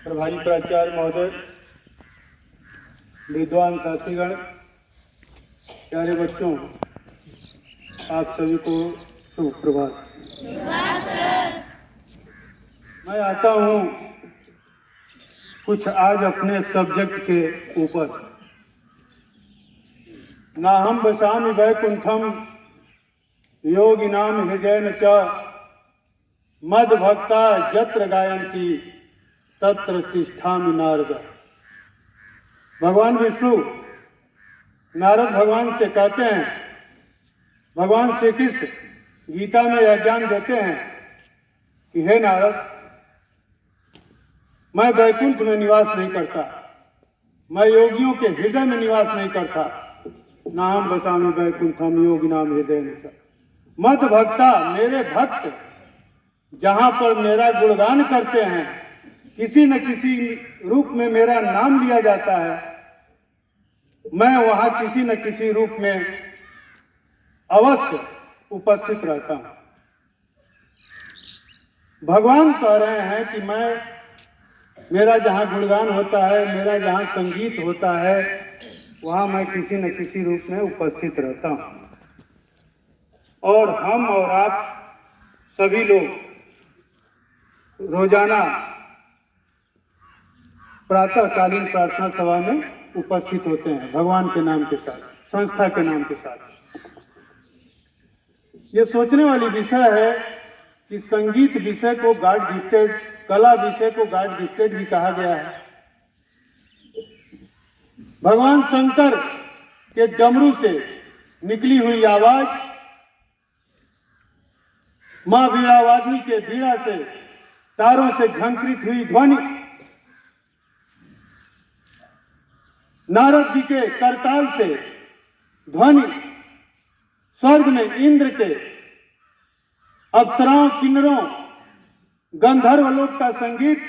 प्रभारी प्राचार्य महोदय, विद्वान साथीगण, प्यारे बच्चों, आप सभी को शुभ प्रभात। मैं आता हूँ कुछ आज अपने सब्जेक्ट के ऊपर। नाहं वसामि वैकुंठम योगिनां हृदयेन च मद्भक्ता यत्र गायन्ति तत्र तिष्ठामि नारद। भगवान विष्णु नारद भगवान से कहते हैं, भगवान श्री कृष्ण गीता में यह ज्ञान देते हैं कि हे नारद, मैं वैकुंठ में निवास नहीं करता, मैं योगियों के हृदय में निवास नहीं करता। नाहं वसामि वैकुंठम योगिनां हृदयेन च मद भक्ता, मेरे भक्त जहां पर मेरा गुणगान करते हैं, किसी न किसी रूप में मेरा नाम लिया जाता है, मैं वहां किसी न किसी रूप में अवश्य उपस्थित रहता हूं। भगवान कह रहे हैं कि मेरा जहां गुणगान होता है, मेरा जहां संगीत होता है, वहां मैं किसी न किसी रूप में उपस्थित रहता हूं। और हम और आप सभी लोग रोजाना प्रातःकालीन प्रार्थना सभा में उपस्थित होते हैं, भगवान के नाम के साथ, संस्था के नाम के साथ। ये सोचने वाली विषय है कि संगीत विषय को गॉड गिफ्टेड, कला विषय को गॉड गिफ्टेड भी कहा गया है। भगवान शंकर के डमरू से निकली हुई आवाज, मां वीणावादिनी के वीणा से, तारों से झंकृत हुई ध्वनि, नारद जी के करताल से ध्वनि, स्वर्ग में इंद्र के, अप्सराओं, किन्नरों, गंधर्व लोक का संगीत,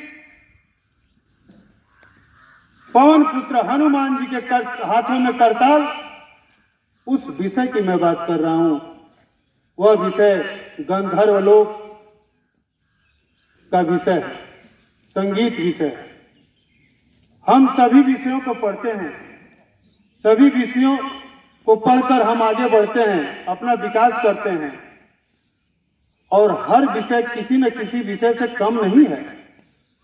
पवन पुत्र हनुमान जी के हाथों में करताल, उस विषय की मैं बात कर रहा हूं। वह विषय गंधर्व लोक का विषय है, संगीत विषय है। हम सभी विषयों को पढ़ते हैं, सभी विषयों को पढ़कर हम आगे बढ़ते हैं, अपना विकास करते हैं, और हर विषय किसी न किसी विषय से कम नहीं है।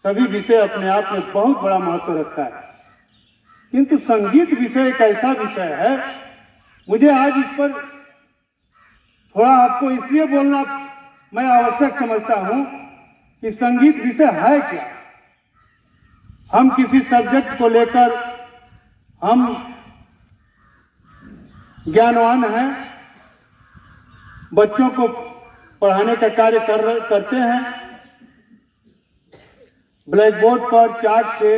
सभी विषय अपने आप में बहुत बड़ा महत्व रखता है, किंतु संगीत विषय एक ऐसा विषय है, मुझे आज इस पर थोड़ा आपको इसलिए बोलना मैं आवश्यक समझता हूं कि संगीत विषय है क्या। हम किसी सब्जेक्ट को लेकर हम ज्ञानवान हैं, बच्चों को पढ़ाने का कार्य करते हैं, ब्लैक बोर्ड पर चार्ट से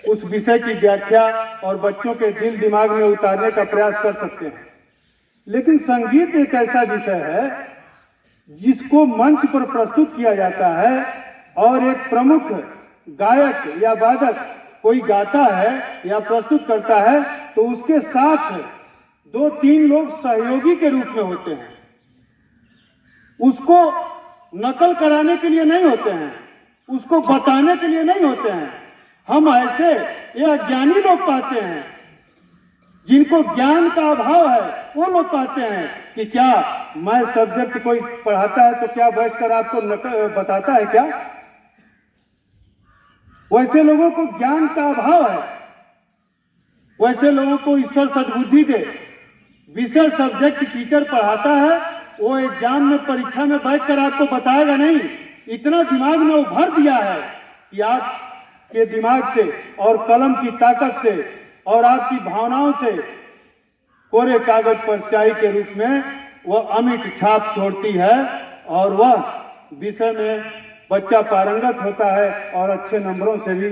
उस विषय की व्याख्या और बच्चों के दिल दिमाग में उतारने का प्रयास कर सकते हैं। लेकिन संगीत एक ऐसा विषय है जिसको मंच पर प्रस्तुत किया जाता है, और एक प्रमुख गायक या वादक कोई गाता है या प्रस्तुत करता है, तो उसके साथ 2-3 लोग सहयोगी के रूप में होते हैं। उसको नकल कराने के लिए नहीं होते हैं, उसको बताने के लिए नहीं होते हैं। हम ऐसे ये अज्ञानी लोग कहते हैं, जिनको ज्ञान का अभाव है, वो लोग कहते हैं कि क्या मैं सब्जेक्ट कोई पढ़ाता है तो क्या बैठकर आपको बताता है क्या? वैसे लोगों को ज्ञान का अभाव है, वैसे लोगों को ईश्वर सद्बुद्धि दे। विषय सब्जेक्ट टीचर पढ़ाता है, वो एग्जाम में, परीक्षा में बैठकर आपको बताएगा नहीं। इतना दिमाग में वो भर दिया है कि आपके दिमाग से और कलम की ताकत से और आपकी भावनाओं से कोरे कागज पर स्याही के रूप में वह अमिट छाप छोड़ती है, और वह विषय में बच्चा पारंगत होता है और अच्छे नंबरों से भी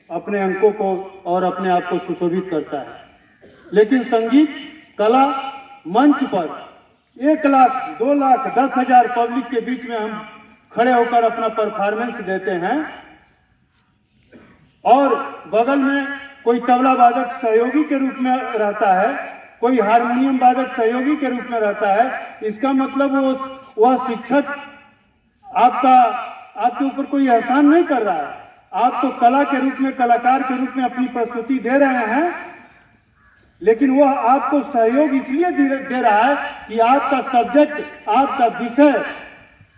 अपने अंकों को और अपने आप को सुशोभित करता है। लेकिन संगीत कला मंच पर 1 लाख, 2 लाख, 10,000 पब्लिक के बीच में हम खड़े होकर अपना परफॉर्मेंस देते हैं, और बगल में कोई तबला वादक सहयोगी के रूप में रहता है, कोई हारमोनियम वादक सहयोगी के रूप में रहता है। इसका मतलब वह शिक्षक आपके ऊपर कोई एहसान नहीं कर रहा है, आप तो कला के रूप में, कलाकार के रूप में अपनी प्रस्तुति दे रहे हैं, लेकिन वह आपको सहयोग इसलिए दे रहा है कि आपका सब्जेक्ट, आपका विषय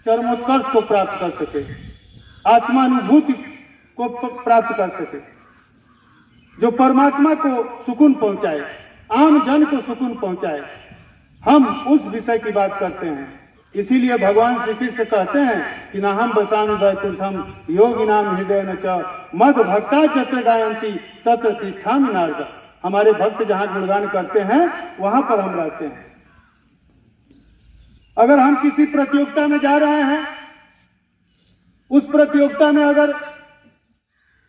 चरमोत्कर्ष को प्राप्त कर सके, आत्मानुभूति को प्राप्त कर सके, जो परमात्मा को सुकून पहुंचाए, आम जन को सुकून पहुंचाए। हम उस विषय की बात करते हैं। इसीलिए भगवान श्री कृष्ण कहते हैं कि ना हम बसामि वैकुंठम योगिनाम हृदय न च मद भक्ता चत्र गायंती तत्र तिष्ठामि नारद। हमारे भक्त जहां गुणगान करते हैं वहां पर हम रहते हैं। अगर हम किसी प्रतियोगिता में जा रहे हैं, उस प्रतियोगिता में अगर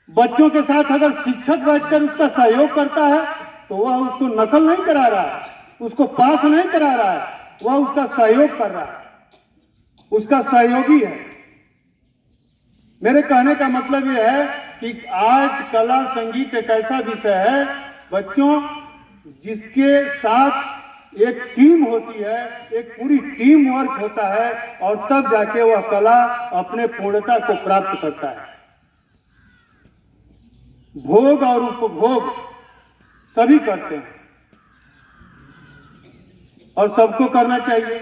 बच्चों के साथ अगर शिक्षक बैठकर उसका सहयोग करता है तो वह उसको नकल नहीं करा रहा है, उसको पास नहीं करा रहा है, वह उसका सहयोग कर रहा है, उसका सहयोगी है। मेरे कहने का मतलब यह है कि आर्ट, कला, संगीत एक ऐसा विषय है बच्चों जिसके साथ एक टीम होती है, एक पूरी टीम वर्क होता है और तब जाके वह कला अपने पूर्णता को प्राप्त करता है। भोग और उपभोग सभी करते हैं और सबको करना चाहिए।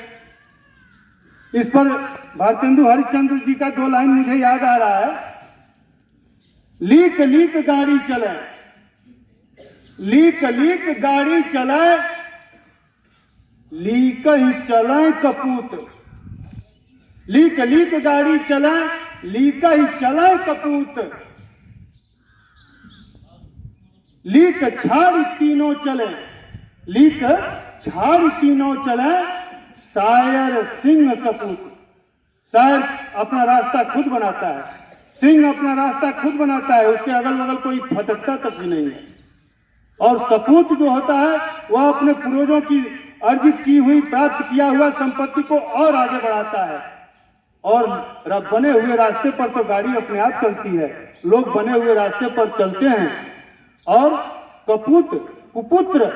इस पर भारतेंदु हरिश्चंद्र जी का 2 लाइन मुझे याद आ रहा है। लीक लीक गाड़ी चले, लीक लीक गाड़ी चले, लीक ही चले कपूत। लीक लीक गाड़ी चले, लीक ही चले कपूत। लीक छाड़ तीनों चले, लीक छाड़ तीनों चले, शायर सिंह सपूत। शायर अपना रास्ता खुद बनाता है, सिंह अपना रास्ता खुद बनाता है, उसके अगल बगल कोई फटकता तक भी नहीं है। और सपूत जो होता है वह अपने पूर्वजों की अर्जित की हुई, प्राप्त किया हुआ संपत्ति को और आगे बढ़ाता है। और बने हुए रास्ते पर तो गाड़ी अपने आप चलती है, लोग बने हुए रास्ते पर चलते हैं। और कपूत, कुपुत्र,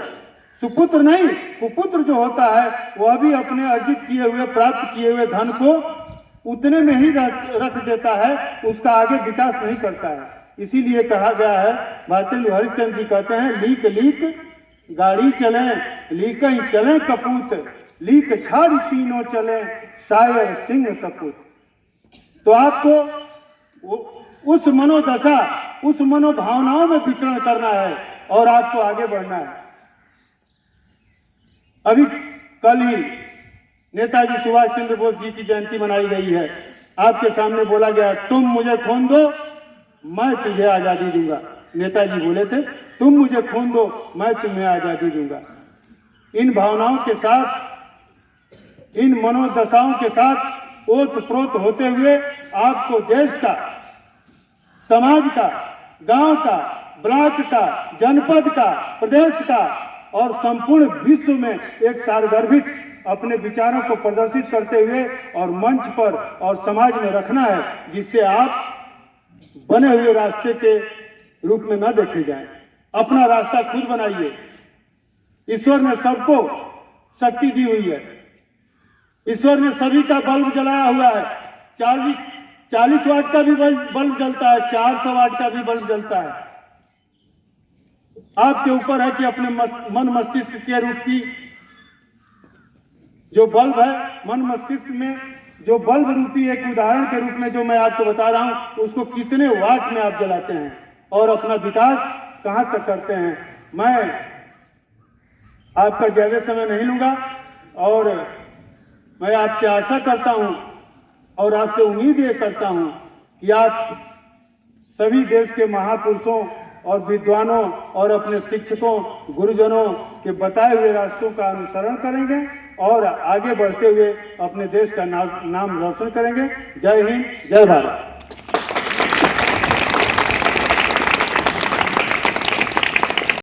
सुपुत्र नहीं, कुपुत्र जो होता है वह भी अपने अर्जित किए हुए, प्राप्त किए हुए धन को उतने में ही रख देता है, उसका आगे विकास नहीं करता है। इसीलिए कहा गया है, भारतेंदु हरिश्चंद्र जी कहते हैं, लीक लीक गाड़ी चले, लीक ही चले कपूत। लीक छाड़ तीनों चले, शायर सिंह सपूत। तो आपको उस मनोदशा, उस मनोभावनाओं में विचरण करना है और आपको आगे बढ़ना है। अभी कल ही नेताजी सुभाष चंद्र बोस जी की जयंती मनाई गई है। आपके सामने बोला गया, तुम मुझे खून दो मैं तुझे आजादी दूंगा। नेताजी बोले थे, तुम मुझे खून दो मैं तुम्हें आजादी दूंगा। इन भावनाओं के साथ, इन मनोदशाओं के साथ ओतप्रोत होते हुए आपको देश का, समाज का, गांव का, ब्लॉक का, जनपद का, प्रदेश का और संपूर्ण विश्व में एक सार्वगर्भित अपने विचारों को प्रदर्शित करते हुए और मंच पर और समाज में रखना है, जिससे आप बने हुए रास्ते के रूप में न देखे जाएं। अपना रास्ता खुद बनाइए। ईश्वर ने सबको शक्ति दी हुई है। ईश्वर ने सभी का बल्ब जलाया हुआ है। 40 वाट का भी बल्ब जलता है, 400 वाट का भी बल्ब जलता है। आपके ऊपर है कि अपने मन मस्तिष्क के रूप की जो बल्ब है, मन मस्तिष्क में जो बल्ब रूपी एक उदाहरण के रूप में जो मैं आपको बता रहा हूं, उसको कितने वाट में आप जलाते हैं और अपना विकास कहां तक करते हैं। मैं आपका ज्यादा समय नहीं लूंगा और मैं आपसे आशा करता हूं और आपसे उम्मीद ये करता हूं कि आप सभी देश के महापुरुषों और विद्वानों और अपने शिक्षकों, गुरुजनों के बताए हुए रास्तों का अनुसरण करेंगे और आगे बढ़ते हुए अपने देश का नाम रोशन करेंगे। जय हिंद, जय भारत।